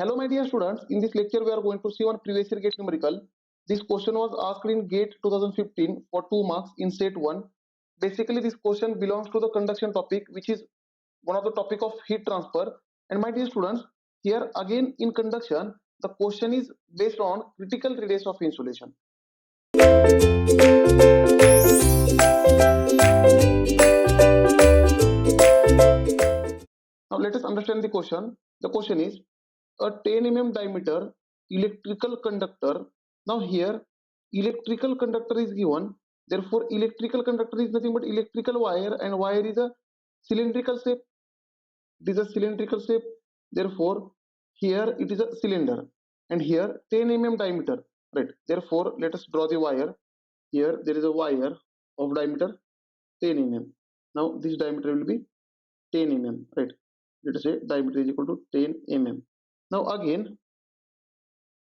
Hello my dear students, in this lecture we are going to see one previous year GATE numerical. This question was asked in GATE 2015 for 2 marks in set 1. Basically this question belongs to the conduction topic, which is one of the topic of heat transfer. And my dear students, here again in conduction, the question is based on critical radius of insulation. Now let us understand the question. The question is a 10 mm diameter electrical conductor. Now here electrical conductor is given, therefore electrical conductor is nothing but electrical wire, and wire is a cylindrical shape. It is a cylindrical shape, therefore here it is a cylinder, and here 10 mm diameter, right? Therefore let us draw the wire. Here there is a wire of diameter 10 mm. Now this diameter will be 10 mm, right? Let us say diameter is equal to 10 mm. Now again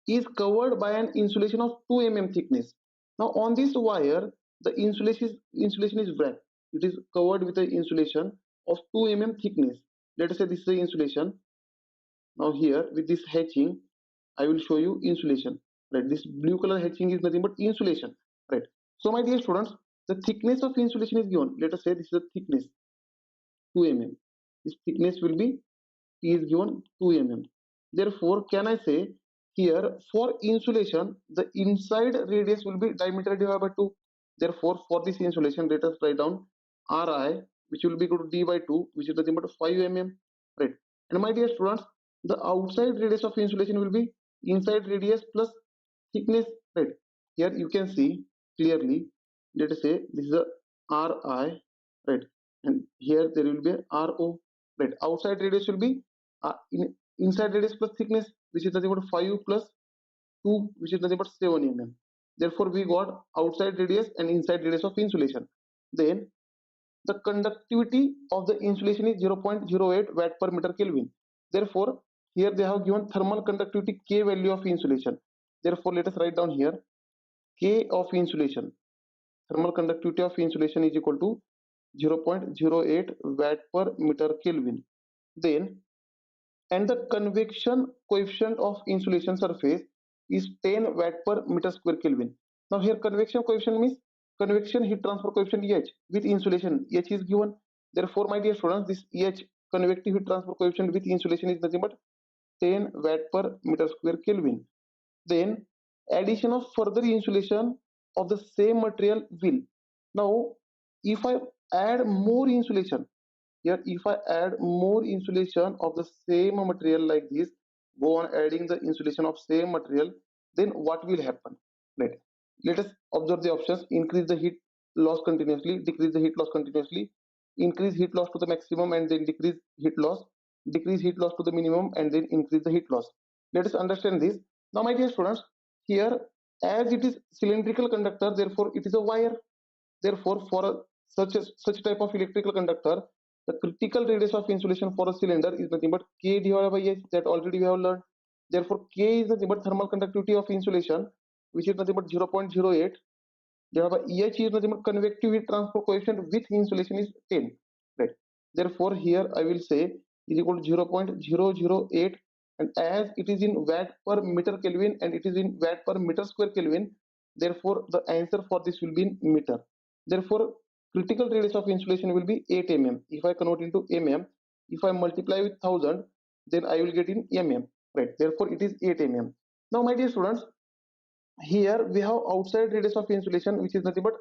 is covered by an insulation of 2 mm thickness. Now on this wire the insulation is black. It is covered with the insulation of 2 mm thickness. Let us say this is the insulation. Now here with this hatching I will show you insulation, right? This blue color hatching is nothing but insulation, right? So my dear students, the thickness of insulation is given. Let us say this is the thickness 2 mm. This thickness will be T is given 2 mm. Therefore, can I say here for insulation the inside radius will be diameter divided by 2. Therefore, for this insulation, let us write down Ri, which will be equal to D by 2, which is nothing but 5 mm, right? And my dear students, the outside radius of insulation will be inside radius plus thickness, right? Here you can see clearly. Let us say this is a Ri, right? And here there will be a Ro, right? Outside radius will be inside radius plus thickness, which is nothing but 5 plus 2, which is nothing but 7 mm. Therefore we got outside radius and inside radius of insulation. Then the conductivity of the insulation is 0.08 watt per meter Kelvin. Therefore here they have given thermal conductivity K value of insulation. Therefore let us write down here K of insulation. Thermal conductivity of insulation is equal to 0.08 watt per meter Kelvin. Then and the convection coefficient of insulation surface is 10 watt per meter square Kelvin. Now here convection coefficient means convection heat transfer coefficient H with insulation. H is given. Therefore my dear students, this H convective heat transfer coefficient with insulation is nothing but 10 watt per meter square Kelvin. Then addition of further insulation of the same material will. Now if I add more insulation, here if I add more insulation of the same material like this, go on adding the insulation of same material, then what will happen, right? Let us observe the options. Increase the heat loss continuously, decrease the heat loss continuously, increase heat loss to the maximum and then decrease heat loss, decrease heat loss to the minimum and then increase the heat loss. Let us understand this. Now my dear students, here as it is cylindrical conductor, therefore it is a wire. Therefore for such type of electrical conductor, the critical radius of insulation for a cylinder is nothing but K divided by H, that already we have learned. Therefore K is nothing but thermal conductivity of insulation, which is nothing but 0.08 divided by H is nothing but convective heat transfer coefficient with insulation is 10, right? Therefore here I will say is equal to 0.008, and as it is in watt per meter Kelvin and it is in watt per meter square Kelvin, therefore the answer for this will be in meter. Therefore critical radius of insulation will be 8 mm. If I convert into mm, if I multiply with 1000, then I will get in mm, right? Therefore it is 8 mm. Now my dear students, here we have outside radius of insulation which is nothing but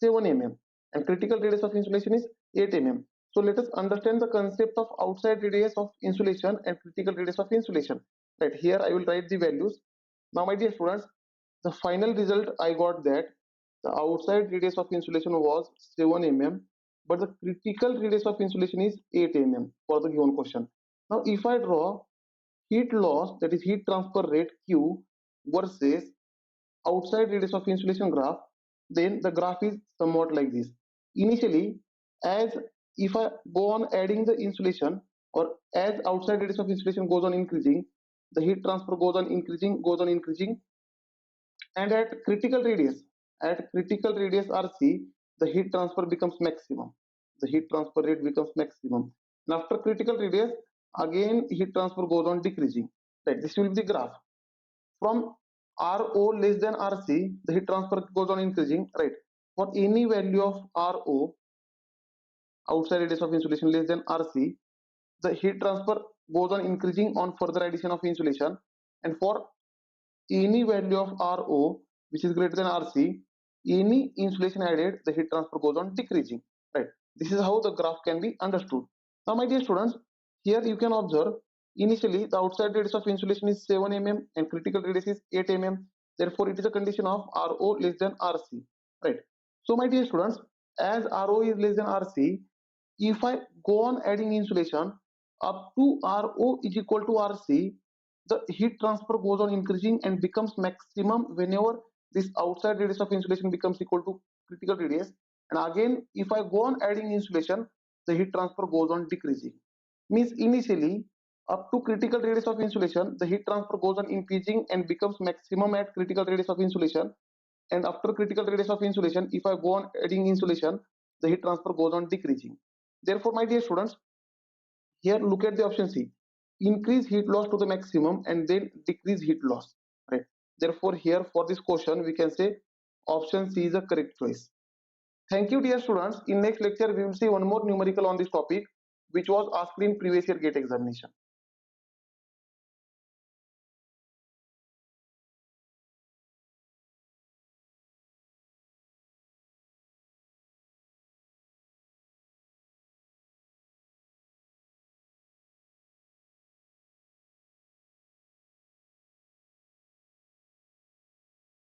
7 mm and critical radius of insulation is 8 mm. So let us understand the concept of outside radius of insulation and critical radius of insulation, right? Here I will write the values. Now my dear students, the final result I got that the outside radius of insulation was 7 mm, but the critical radius of insulation is 8 mm for the given question. Now if I draw heat loss, that is heat transfer rate Q versus outside radius of insulation graph, then the graph is somewhat like this. Initially, as if I go on adding the insulation, or as outside radius of insulation goes on increasing, the heat transfer goes on increasing, and at critical radius RC, the heat transfer becomes maximum. The heat transfer rate becomes maximum. And after critical radius, again heat transfer goes on decreasing, right? This will be the graph. From RO less than RC, the heat transfer goes on increasing, right? For any value of RO, outside radius of insulation, less than RC, the heat transfer goes on increasing on further addition of insulation, and for any value of RO which is greater than RC, any insulation added, the heat transfer goes on decreasing, right? This is how the graph can be understood. Now my dear students, here you can observe initially the outside radius of insulation is 7 mm and critical radius is 8 mm. Therefore it is a condition of RO less than RC, right? So my dear students, as RO is less than RC, if I go on adding insulation up to RO is equal to RC, the heat transfer goes on increasing and becomes maximum whenever this outside radius of insulation becomes equal to critical radius. And again, if I go on adding insulation, the heat transfer goes on decreasing. Means initially up to critical radius of insulation, the heat transfer goes on increasing and becomes maximum at critical radius of insulation. And after critical radius of insulation, if I go on adding insulation, the heat transfer goes on decreasing. Therefore, my dear students, here look at the option C. Increase heat loss to the maximum and then decrease heat loss. Right. Therefore, here for this question, we can say option C is a correct choice. Thank you, dear students. In next lecture, we will see one more numerical on this topic, which was asked in previous year GATE examination.